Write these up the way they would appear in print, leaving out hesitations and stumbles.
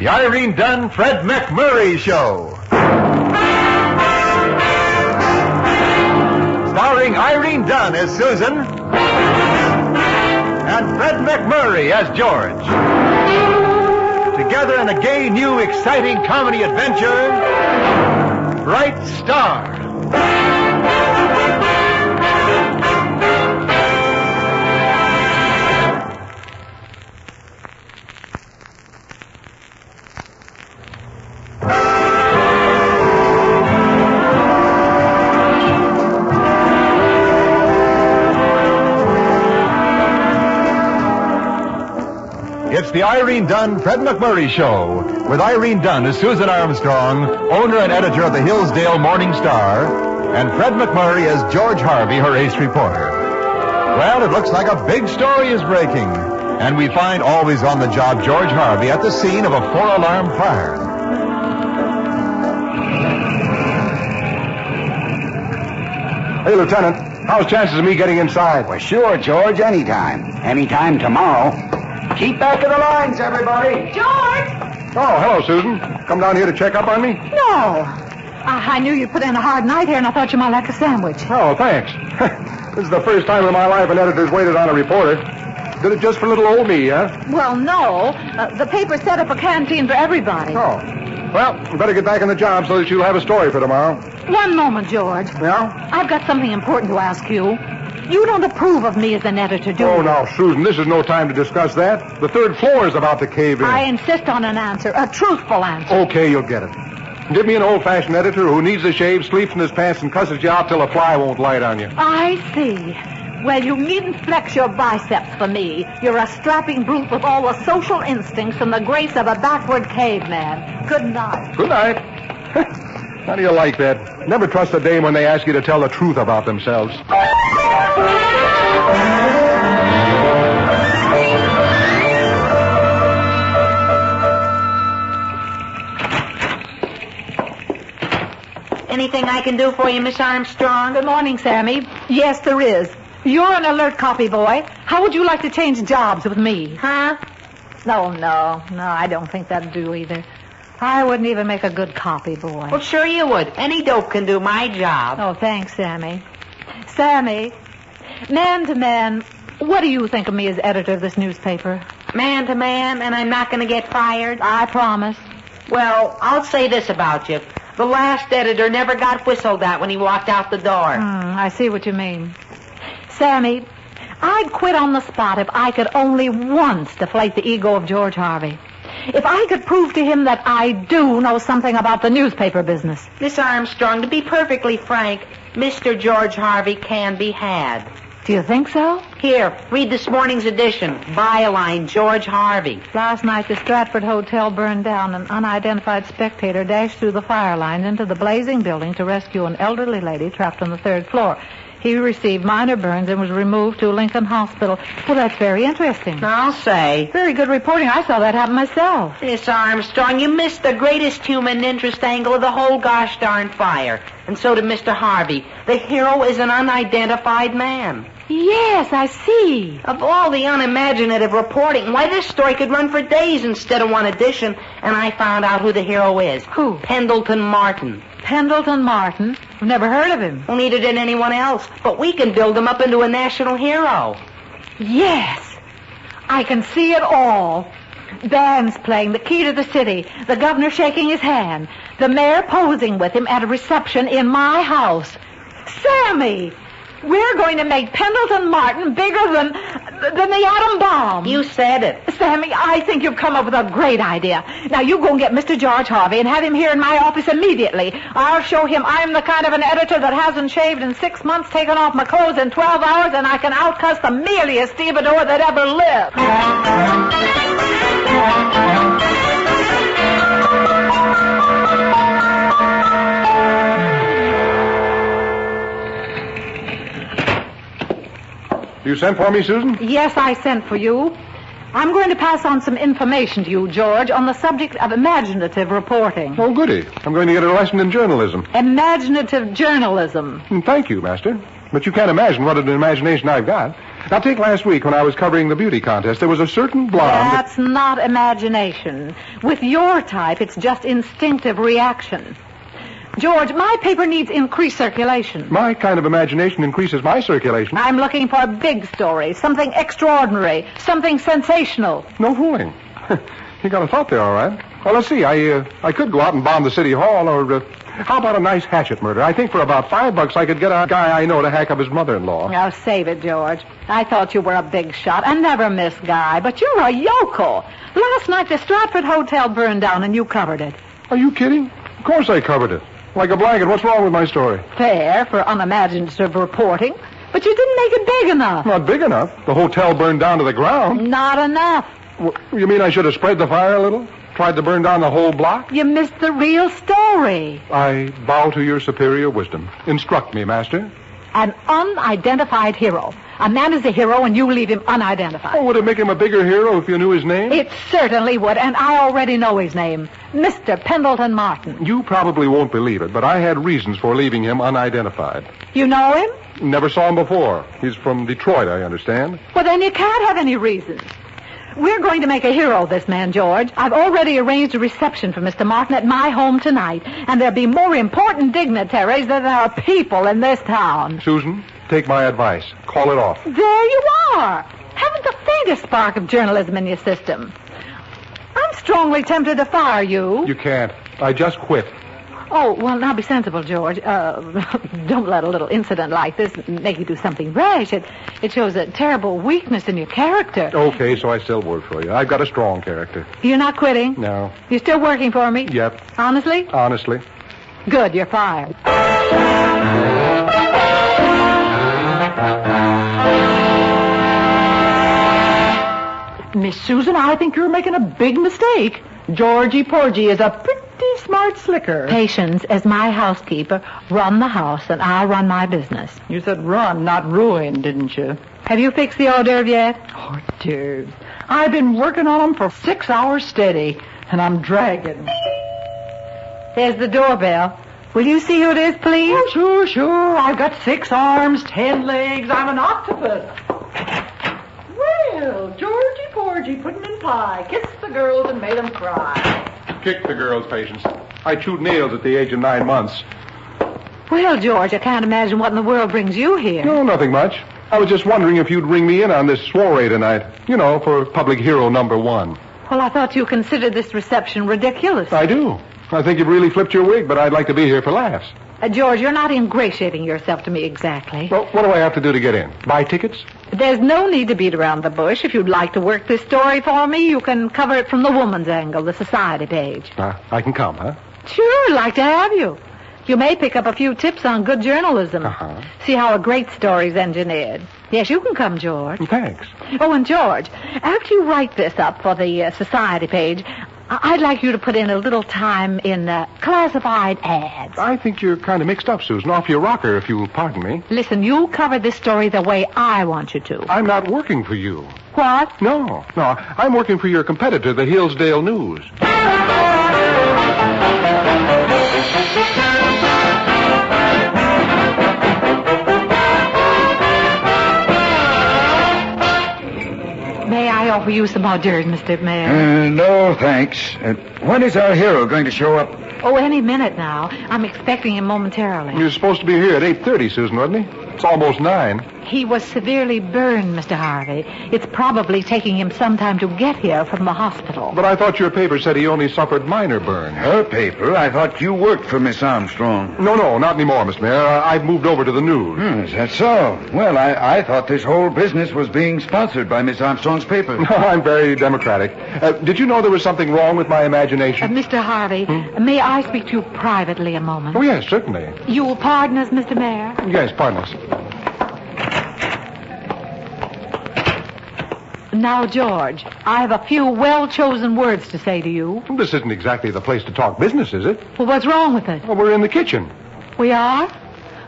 The Irene Dunne, Fred MacMurray Show. Starring Irene Dunne as Susan and Fred MacMurray as George. Together in a gay, new, exciting comedy adventure, Bright Star. It's the Irene Dunne, Fred MacMurray Show, with Irene Dunne as Susan Armstrong, owner and editor of the Hillsdale Morning Star, and Fred MacMurray as George Harvey, her ace reporter. Well, it looks like a big story is breaking, and we find always on the job George Harvey at the scene of a 4-alarm fire. Hey, Lieutenant, how's chances of me getting inside? Well, sure, George, anytime. Anytime tomorrow. Keep back of the lines, everybody. George! Oh, hello, Susan. Come down here to check up on me? No. I knew you'd put in a hard night here, and I thought you might like a sandwich. Oh, thanks. This is the first time in my life an editor's waited on a reporter. Did it just for little old me, huh? Well, no. The paper set up a canteen for everybody. Oh. Well, you better get back on the job so that you'll have a story for tomorrow. One moment, George. Yeah? I've got something important to ask you. You don't approve of me as an editor, do you? Oh, now, Susan, this is no time to discuss that. The 3rd floor is about to cave in. I insist on an answer, a truthful answer. Okay, you'll get it. Give me an old-fashioned editor who needs a shave, sleeps in his pants, and cusses you out till a fly won't light on you. I see. Well, you needn't flex your biceps for me. You're a strapping brute with all the social instincts and the grace of a backward caveman. Good night. Good night. How do you like that? Never trust a dame when they ask you to tell the truth about themselves. Anything I can do for you, Miss Armstrong? Good morning, Sammy. Yes, there is. You're an alert copy boy. How would you like to change jobs with me? Huh? No, I don't think that'd do either. I wouldn't even make a good copy boy. Well, sure you would. Any dope can do my job. Oh, thanks, Sammy. Sammy, man to man, what do you think of me as editor of this newspaper? Man to man, and I'm not going to get fired? I promise. Well, I'll say this about you. The last editor never got whistled at when he walked out the door. I see what you mean. Sammy, I'd quit on the spot if I could only once deflate the ego of George Harvey. If I could prove to him that I do know something about the newspaper business. Miss Armstrong, to be perfectly frank, Mr. George Harvey can be had. Do you think so? Here, read this morning's edition. Byline, George Harvey. Last night, the Stratford Hotel burned down. An unidentified spectator dashed through the fire lines into the blazing building to rescue an elderly lady trapped on the 3rd floor. He received minor burns and was removed to Lincoln Hospital. Well, that's very interesting. I'll say. Very good reporting. I saw that happen myself. Miss Armstrong, you missed the greatest human interest angle of the whole gosh darn fire. And so did Mr. Harvey. The hero is an unidentified man. Yes, I see. Of all the unimaginative reporting, why, this story could run for days instead of one edition. And I found out who the hero is. Who? Pendleton Martin. Pendleton Martin? I've never heard of him. Well, neither did anyone else. But we can build him up into a national hero. Yes. I can see it all. Bands playing, the key to the city, the governor shaking his hand, the mayor posing with him at a reception in my house. Sammy! We're going to make Pendleton Martin bigger than the atom bomb. You said it. Sammy, I think you've come up with a great idea. Now, you go and get Mr. George Harvey and have him here in my office immediately. I'll show him I'm the kind of an editor that hasn't shaved in 6 months, taken off my clothes in 12 hours, and I can outcuss the mealiest stevedore that ever lived. You sent for me, Susan? Yes, I sent for you. I'm going to pass on some information to you, George, on the subject of imaginative reporting. Oh, goody. I'm going to get a lesson in journalism. Imaginative journalism. Thank you, Master. But you can't imagine what an imagination I've got. Now, take last week when I was covering the beauty contest. There was a certain blonde... That's not imagination. With your type, it's just instinctive reaction. George, my paper needs increased circulation. My kind of imagination increases my circulation. I'm looking for a big story, something extraordinary, something sensational. No fooling. You got a thought there, all right. Well, let's see. I could go out and bomb the city hall, or how about a nice hatchet murder? I think for about $5 I could get a guy I know to hack up his mother-in-law. Now, save it, George. I thought you were a big shot, a never-miss guy, but you're a yokel. Last night the Stratford Hotel burned down and you covered it. Are you kidding? Of course I covered it. Like a blanket. What's wrong with my story? Fair for unimaginative reporting, but you didn't make it big enough. Not big enough. The hotel burned down to the ground. Not enough. You mean I should have spread the fire a little? Tried to burn down the whole block? You missed the real story. I bow to your superior wisdom. Instruct me, master. An unidentified hero. A man is a hero and you leave him unidentified. Oh, would it make him a bigger hero if you knew his name? It certainly would, and I already know his name. Mr. Pendleton Martin. You probably won't believe it, but I had reasons for leaving him unidentified. You know him? Never saw him before. He's from Detroit, I understand. Well, then you can't have any reasons. We're going to make a hero of this man, George. I've already arranged a reception for Mr. Martin at my home tonight, and there'll be more important dignitaries than there are people in this town. Susan, take my advice. Call it off. There you are. Haven't the faintest spark of journalism in your system. I'm strongly tempted to fire you. You can't. I just quit. Oh, well, now be sensible, George. Don't let a little incident like this make you do something rash. It shows a terrible weakness in your character. Okay, so I still work for you. I've got a strong character. You're not quitting? No. You're still working for me? Yep. Honestly? Honestly. Good, you're fired. Miss Susan, I think you're making a big mistake. Georgie Porgy is a pretty smart slicker. Patience, as my housekeeper, run the house and I'll run my business. You said run, not ruin, didn't you? Have you fixed the hors d'oeuvre yet? Hors d'oeuvres. I've been working on them for 6 hours steady, and I'm dragging. There's the doorbell. Will you see who it is, please? Oh, sure. I've got 6 arms, 10 legs. I'm an octopus. Well, Georgie Porgy put 'em in pie, kissed the girls and made 'em cry. Kick the girls, Patience. I chewed nails at the age of 9 months. Well, George, I can't imagine what in the world brings you here. No, nothing much. I was just wondering if you'd ring me in on this soiree tonight. You know, for public hero number 1. Well, I thought you considered this reception ridiculous. I do. I think you've really flipped your wig, but I'd like to be here for laughs. George, you're not ingratiating yourself to me exactly. Well, what do I have to do to get in? Buy tickets? There's no need to beat around the bush. If you'd like to work this story for me, you can cover it from the woman's angle, the society page. I can come, huh? Sure, I'd like to have you. You may pick up a few tips on good journalism. Uh-huh. See how a great story's engineered. Yes, you can come, George. Thanks. Oh, and George, after you write this up for the society page, I'd like you to put in a little time in classified ads. I think you're kind of mixed up, Susan. Off your rocker, if you'll pardon me. Listen, you cover this story the way I want you to. I'm not working for you. What? No. I'm working for your competitor, the Hillsdale News. May I offer you some hors d'oeuvres, Mr. Mayor? No, thanks. When is our hero going to show up? Oh, any minute now. I'm expecting him momentarily. He was supposed to be here at 8:30, Susan, wasn't he? It's almost 9. He was severely burned, Mr. Harvey. It's probably taking him some time to get here from the hospital. But I thought your paper said he only suffered minor burns. Her paper? I thought you worked for Miss Armstrong. No, not anymore, Mr. Mayor. I've moved over to the news. Is that so? Well, I thought this whole business was being sponsored by Miss Armstrong's paper. I'm very democratic. Did you know there was something wrong with my imagination? Mr. Harvey, may I speak to you privately a moment? Oh, yes, certainly. You will pardon us, Mr. Mayor? Yes, pardon us. Now, George, I have a few well-chosen words to say to you. Well, this isn't exactly the place to talk business, is it? Well, what's wrong with it? Well, we're in the kitchen. We are?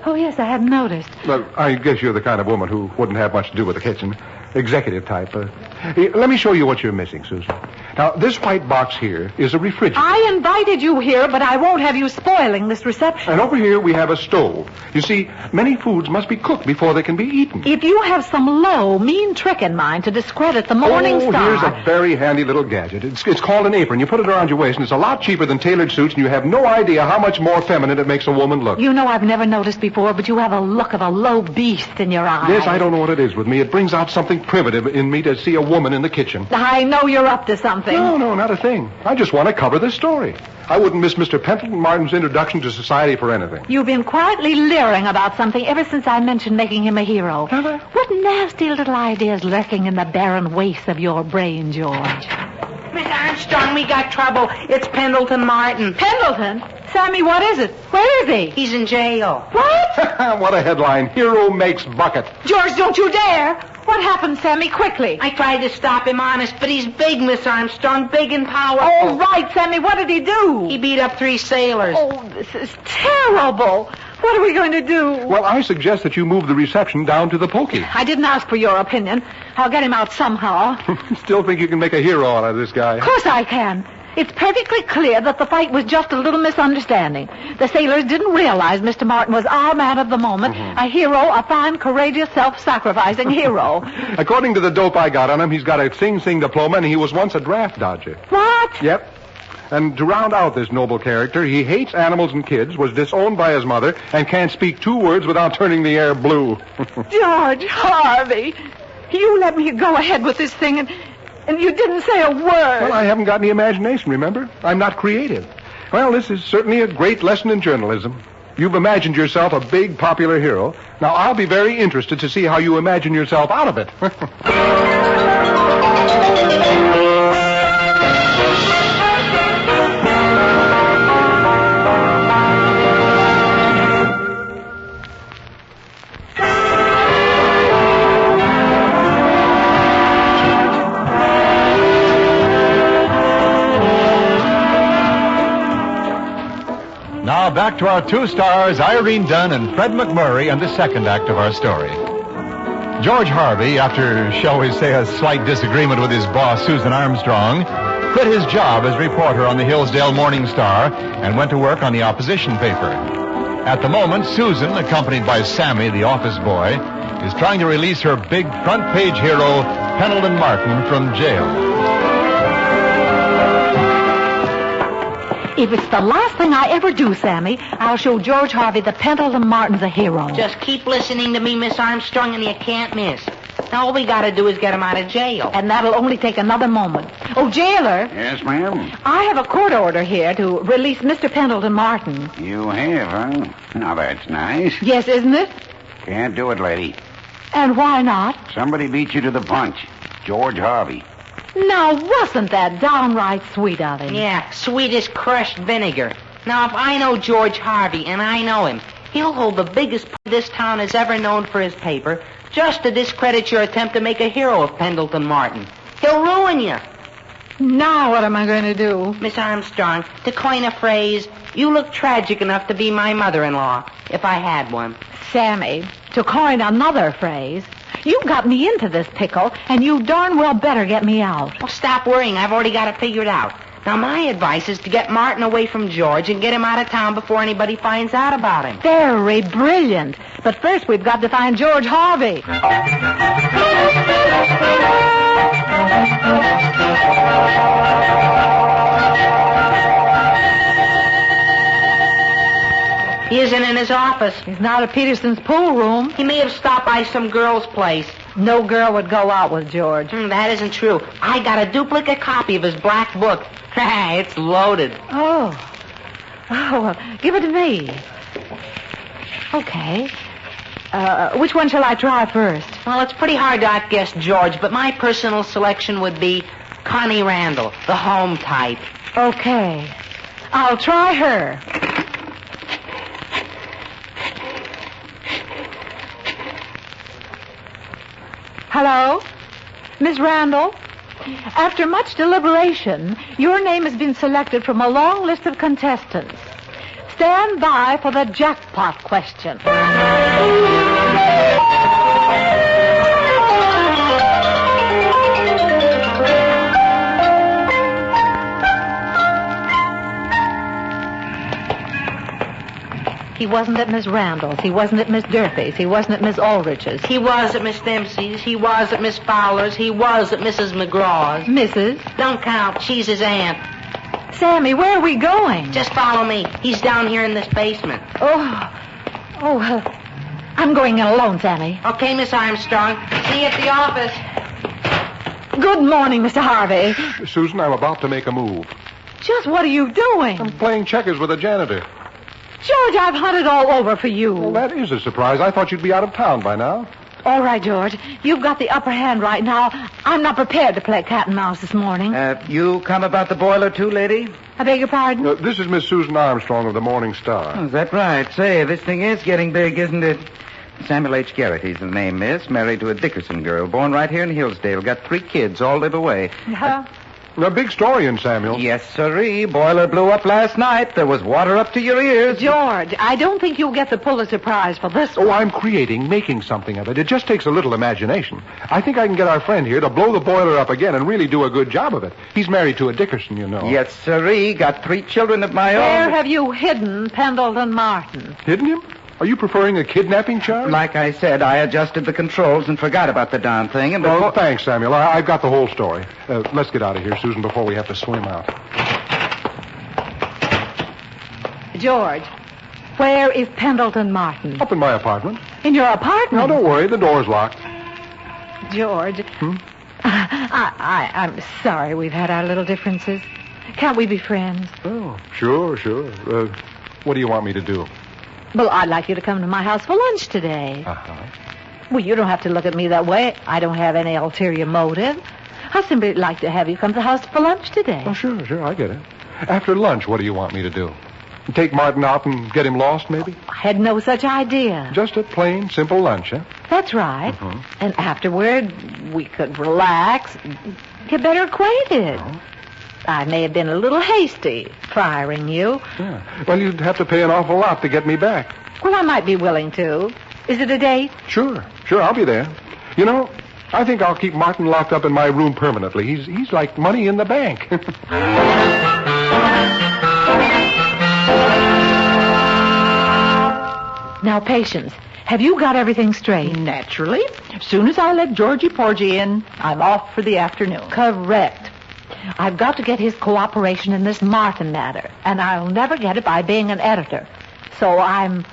Oh, yes, I hadn't noticed. Well, I guess you're the kind of woman who wouldn't have much to do with the kitchen. Executive type. Let me show you what you're missing, Susan. Now, this white box here is a refrigerator. I invited you here, but I won't have you spoiling this reception. And over here we have a stove. You see, many foods must be cooked before they can be eaten. If you have some low, mean trick in mind to discredit the Morning Star... Here's a very handy little gadget. It's called an apron. You put it around your waist, and it's a lot cheaper than tailored suits, and you have no idea how much more feminine it makes a woman look. You know I've never noticed before, but you have a look of a low beast in your eyes. Yes, I don't know what it is with me. It brings out something primitive in me to see a woman in the kitchen. I know you're up to something. No, not a thing. I just want to cover this story. I wouldn't miss Mr. Pendleton Martin's introduction to society for anything. You've been quietly leering about something ever since I mentioned making him a hero. Have I? What nasty little ideas lurking in the barren waste of your brain, George? Miss Armstrong, we got trouble. It's Pendleton Martin. Pendleton? Sammy, what is it? Where is he? He's in jail. What? What a headline. Hero makes bucket. George, don't you dare. What happened, Sammy? Quickly. I tried to stop him, honest, but he's big, Miss Armstrong, big and powerful. All right, Sammy, what did he do? He beat up 3 sailors. Oh, this is terrible. What are we going to do? Well, I suggest that you move the reception down to the pokey. I didn't ask for your opinion. I'll get him out somehow. Still think you can make a hero out of this guy? Of course I can. It's perfectly clear that the fight was just a little misunderstanding. The sailors didn't realize Mr. Martin was our man of the moment, a hero, a fine, courageous, self-sacrificing hero. According to the dope I got on him, he's got a Sing Sing diploma, and he was once a draft dodger. What? Yep. And to round out this noble character, he hates animals and kids, was disowned by his mother, and can't speak 2 words without turning the air blue. George Harvey, you let me go ahead with this thing, and you didn't say a word. Well, I haven't got any imagination, remember? I'm not creative. Well, this is certainly a great lesson in journalism. You've imagined yourself a big, popular hero. Now, I'll be very interested to see how you imagine yourself out of it. Now back to our 2 stars, Irene Dunne and Fred MacMurray, and the second act of our story. George Harvey, after, shall we say, a slight disagreement with his boss, Susan Armstrong, quit his job as reporter on the Hillsdale Morning Star and went to work on the opposition paper. At the moment, Susan, accompanied by Sammy, the office boy, is trying to release her big front-page hero, Pendleton Martin, from jail. If it's the last thing I ever do, Sammy, I'll show George Harvey that Pendleton Martin's a hero. Just keep listening to me, Miss Armstrong, and you can't miss. Now, all we got to do is get him out of jail. And that'll only take another moment. Oh, jailer. Yes, ma'am? I have a court order here to release Mr. Pendleton Martin. You have, huh? Now, that's nice. Yes, isn't it? Can't do it, lady. And why not? Somebody beat you to the punch. George Harvey. Now, wasn't that downright sweet of him? Yeah, sweet as crushed vinegar. Now, if I know George Harvey, and I know him, he'll hold the biggest this town has ever known for his paper just to discredit your attempt to make a hero of Pendleton Martin. He'll ruin you. Now what am I going to do? Miss Armstrong, to coin a phrase, you look tragic enough to be my mother-in-law, if I had one. Sammy, to coin another phrase, you got me into this pickle, and you darn well better get me out. Well, stop worrying. I've already got it figured out. Now, my advice is to get Martin away from George and get him out of town before anybody finds out about him. Very brilliant. But first we've got to find George Harvey. He isn't in his office. He's not at Peterson's pool room. He may have stopped by some girl's place. No girl would go out with George. That isn't true. I got a duplicate copy of his black book. It's loaded. Oh, well, give it to me. Okay. Which one shall I try first? Well, it's pretty hard to outguess George, but my personal selection would be Connie Randall, the home type. Okay. I'll try her. Hello? Miss Randall? After much deliberation, your name has been selected from a long list of contestants. Stand by for the jackpot question. He wasn't at Miss Randall's. He wasn't at Miss Durfee's. He wasn't at Miss Ulrich's. He was at Miss Dempsey's. He was at Miss Fowler's. He was at Mrs. McGraw's. Mrs.? Don't count. She's his aunt. Sammy, where are we going? Just follow me. He's down here in this basement. I'm going in alone, Sammy. Okay, Miss Armstrong. See you at the office. Good morning, Mr. Harvey. Susan, I'm about to make a move. Just what are you doing? I'm playing checkers with a janitor. George, I've hunted all over for you. Well, that is a surprise. I thought you'd be out of town by now. All right, George. You've got the upper hand right now. I'm not prepared to play cat and mouse this morning. You come about the boiler, too, lady? I beg your pardon? This is Miss Susan Armstrong of the Morning Star. Oh, is that right? Say, this thing is getting big, isn't it? Samuel H. Garrity's the name, miss. Married to a Dickerson girl. Born right here in Hillsdale. Got 3 kids. All live away. A big story in Samuel. Yes, sirree. Boiler blew up last night. There was water up to your ears. George, I don't think you'll get the Pulitzer Prize for this one. Oh, I'm making something of it. It just takes a little imagination. I think I can get our friend here to blow the boiler up again and really do a good job of it. He's married to a Dickerson, you know. Yes, sirree. Got 3 children of my own. Where have you hidden Pendleton Martin? Hidden him? Are you preferring a kidnapping charge? Like I said, I adjusted the controls and forgot about the darn thing. And Oh, thanks, Samuel. I've got the whole story. Let's get out of here, Susan, before we have to swim out. George, where is Pendleton Martin? Up in my apartment. In your apartment? No, don't worry. The door's locked. George, I'm sorry we've had our little differences. Can't we be friends? Oh, sure. What do you want me to do? Well, I'd like you to come to my house for lunch today. Uh-huh. Well, you don't have to look at me that way. I don't have any ulterior motive. I'd simply like to have you come to the house for lunch today. Oh, sure. I get it. After lunch, what do you want me to do? Take Martin out and get him lost, maybe? I had no such idea. Just a plain, simple lunch, huh? That's right. And afterward, we could relax, get better acquainted. Oh. I may have been a little hasty firing you. Yeah. Well, you'd have to pay an awful lot to get me back. Well, I might be willing to. Is it a date? Sure, I'll be there. You know, I think I'll keep Martin locked up in my room permanently. He's like money in the bank. Now, Patience, have you got everything straight? Naturally. As soon as I let Georgie Porgy in, I'm off for the afternoon. Correct. I've got to get his cooperation in this Martin matter, and I'll never get it by being an editor. So I'm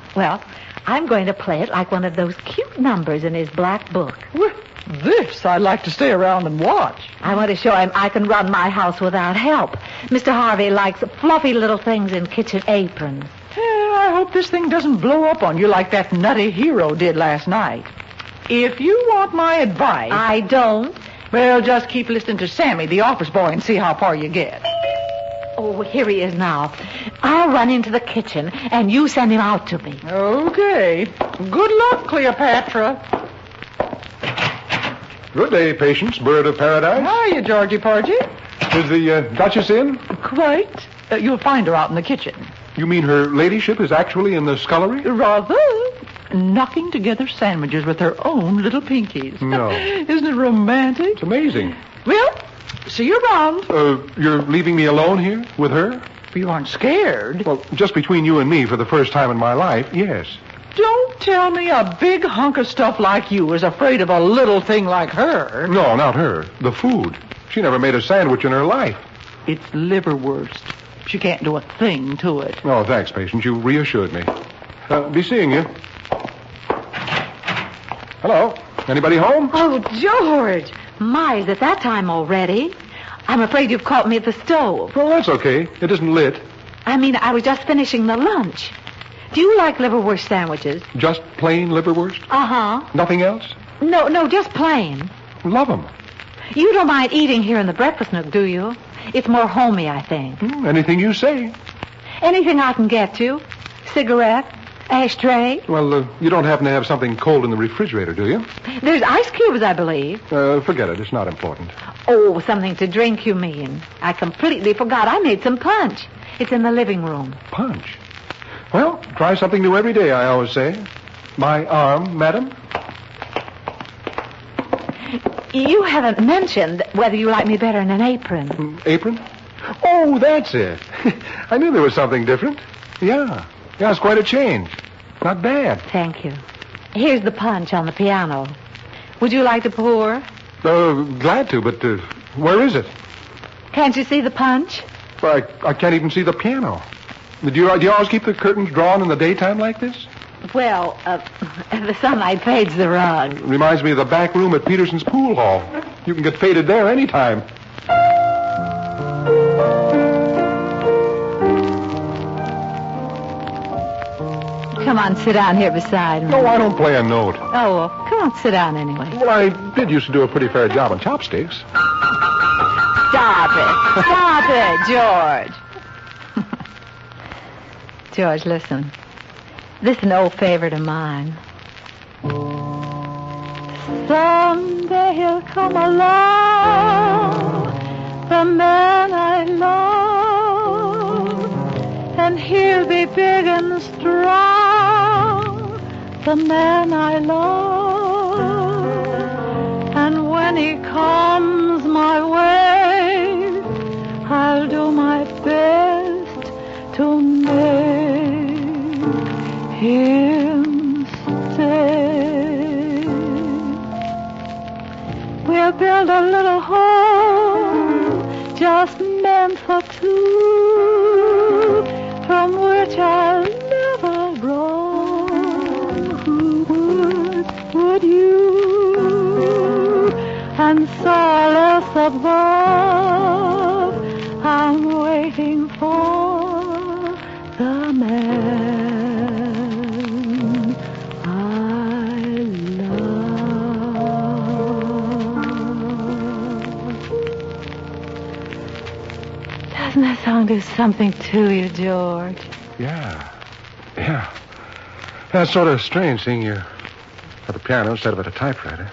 going to play it like one of those cute numbers in his black book. Well, this I'd like to stay around and watch. I want to show him I can run my house without help. Mr. Harvey likes fluffy little things in kitchen aprons. I hope this thing doesn't blow up on you like that nutty hero did last night. If you want my advice... I don't. Well, just keep listening to Sammy, the office boy, and see how far you get. Oh, here he is now. I'll run into the kitchen, and you send him out to me. Okay. Good luck, Cleopatra. Good day, Patience, bird of paradise. Hiya, Georgie Porgy. Is the Duchess in? Quite. You'll find her out in the kitchen. You mean her ladyship is actually in the scullery? Rather. Knocking together sandwiches with her own little pinkies. No. Isn't it romantic? It's amazing. Well, see you around. You're leaving me alone here with her? You aren't scared? Well, just between you and me for the first time in my life, yes. Don't tell me a big hunk of stuff like you is afraid of a little thing like her. No, not her. The food. She never made a sandwich in her life. It's liverwurst. She can't do a thing to it. Oh, thanks, Patience. You reassured me. Be seeing you. Hello. Anybody home? Oh, George. My, is it that time already? I'm afraid you've caught me at the stove. Well, that's okay. It isn't lit. I mean, I was just finishing the lunch. Do you like liverwurst sandwiches? Just plain liverwurst? Uh-huh. Nothing else? No, just plain. Love them. You don't mind eating here in the breakfast nook, do you? It's more homey, I think. Anything you say. Anything I can get you. Cigarette, ashtray. Well, you don't happen to have something cold in the refrigerator, do you? There's ice cubes, I believe. Forget it. It's not important. Oh, something to drink, you mean. I completely forgot. I made some punch. It's in the living room. Punch? Well, try something new every day, I always say. My arm, madam? You haven't mentioned whether you like me better in an apron. Apron? Oh, that's it. I knew there was something different. Yeah. Yeah, it's quite a change. Not bad. Thank you. Here's the punch on the piano. Would you like to pour? Glad to, but where is it? Can't you see the punch? Well, I can't even see the piano. Do you always keep the curtains drawn in the daytime like this? Well, the sunlight fades the rug. Reminds me of the back room at Peterson's pool hall. You can get faded there anytime. Come on, sit down here beside me. No, I don't play a note. Oh, well, come on, sit down anyway. Well, I did used to do a pretty fair job on chopsticks. Stop it. Stop it, George. George, listen. This is an old favorite of mine. Someday he'll come along, the man I love, and he'll be big and strong, the man I love. And when he comes my way, I'll do my best to make him stay. We'll build a little home just meant for two, from which I'll never roam. Who would you? And solace above, I'm waiting for the man I love. Doesn't that song do something to you, George? Yeah. That's sort of strange seeing you at the piano instead of at a typewriter.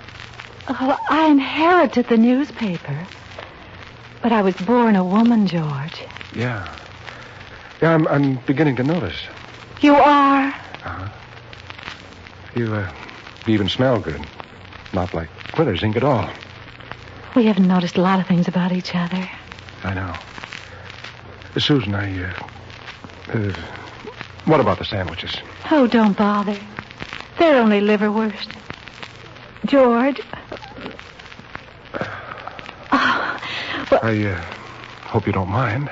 Oh, I inherited the newspaper. But I was born a woman, George. Yeah, I'm beginning to notice. You are? Uh-huh. You even smell good. Not like Quiller's ink at all. We haven't noticed a lot of things about each other. I know. Susan, what about the sandwiches? Oh, don't bother. They're only liverwurst. George. I hope you don't mind.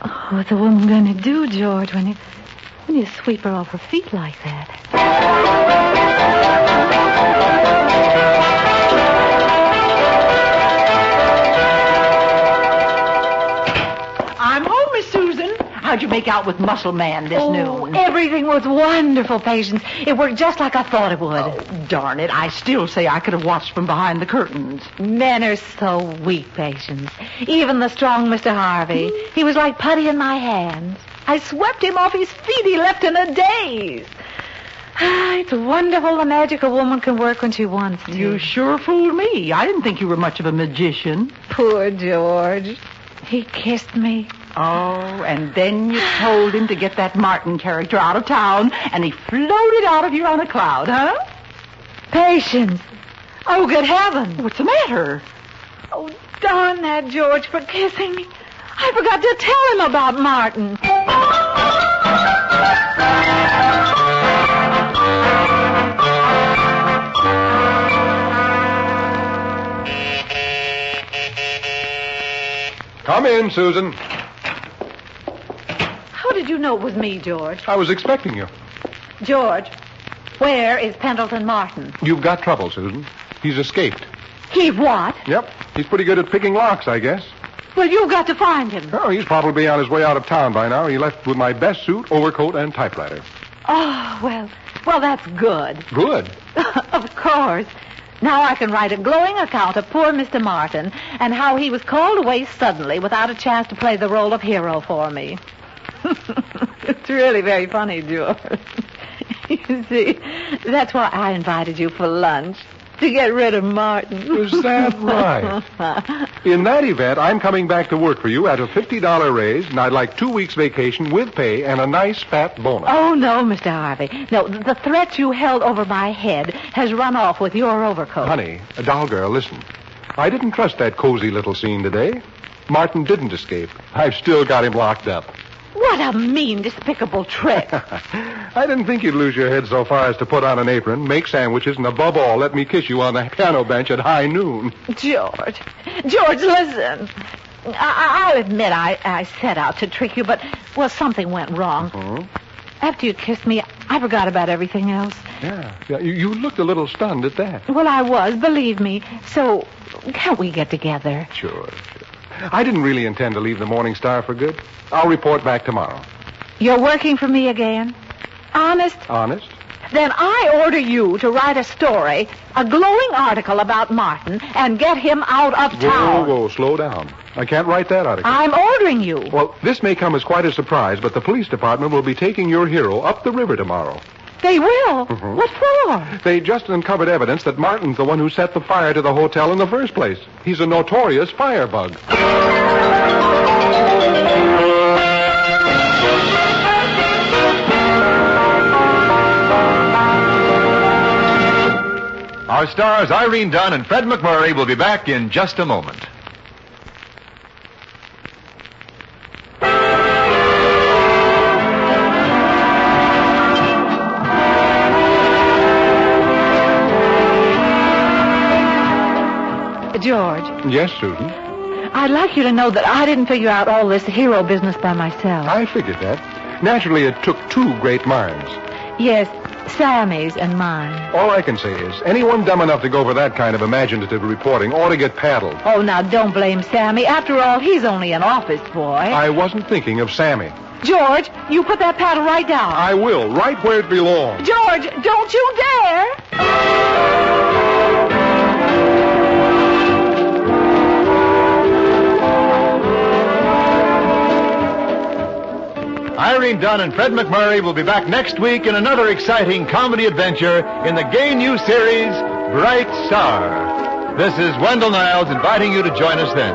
Oh, what's a woman going to do, George, when you sweep her off her feet like that? I'm home, Miss Susan. How'd you make out with Muscle Man this noon? Everything was wonderful, Patience. It worked just like I thought it would. Oh, darn it. I still say I could have watched from behind the curtains. Men are so weak, Patience. Even the strong Mr. Harvey. He was like putty in my hands. I swept him off his feet. He left in a daze. It's wonderful the magic a woman can work when she wants to. You sure fooled me. I didn't think you were much of a magician. Poor George. He kissed me. Oh, and then you told him to get that Martin character out of town, and he floated out of here on a cloud, huh? Patience. Oh, good heavens. What's the matter? Oh, darn that George for kissing me. I forgot to tell him about Martin. Come in, Susan. How did you know it was me, George? I was expecting you. George, where is Pendleton Martin? You've got trouble, Susan. He's escaped. He what? Yep. He's pretty good at picking locks, I guess. Well, you've got to find him. Oh, he's probably on his way out of town by now. He left with my best suit, overcoat, and typewriter. Oh, well, that's good. Good. Of course. Now I can write a glowing account of poor Mr. Martin and how he was called away suddenly without a chance to play the role of hero for me. It's really very funny, George. You see, that's why I invited you for lunch, to get rid of Martin. Is that right? In that event, I'm coming back to work for you at a $50 raise, and I'd like 2 weeks vacation with pay and a nice fat bonus. Oh, no, Mr. Harvey. No, the threat you held over my head has run off with your overcoat. Honey, doll girl, listen. I didn't trust that cozy little scene today. Martin didn't escape. I've still got him locked up. What a mean, despicable trick. I didn't think you'd lose your head so far as to put on an apron, make sandwiches, and above all, let me kiss you on the piano bench at high noon. George, listen. I'll admit I set out to trick you, but, well, something went wrong. Uh-huh. After you kissed me, I forgot about everything else. Yeah. You looked a little stunned at that. Well, I was, believe me. So, can't we get together? Sure. I didn't really intend to leave the Morning Star for good. I'll report back tomorrow. You're working for me again? Honest? Honest? Then I order you to write a story, a glowing article about Martin, and get him out of town. Whoa, slow down. I can't write that article. I'm ordering you. Well, this may come as quite a surprise, but the police department will be taking your hero up the river tomorrow. They will? Mhm. What for? They just uncovered evidence that Martin's the one who set the fire to the hotel in the first place. He's a notorious firebug. Our stars Irene Dunne and Fred MacMurray will be back in just a moment. George, Yes, Susan. I'd like you to know that I didn't figure out all this hero business by myself. I figured that. Naturally, it took two great minds. Yes, Sammy's and mine. All I can say is, anyone dumb enough to go for that kind of imaginative reporting ought to get paddled. Oh, now don't blame Sammy. After all, he's only an office boy. I wasn't thinking of Sammy. George, you put that paddle right down. I will, right where it belongs. George, don't you dare! Irene Dunne and Fred MacMurray will be back next week in another exciting comedy adventure in the gay new series, Bright Star. This is Wendell Niles inviting you to join us then.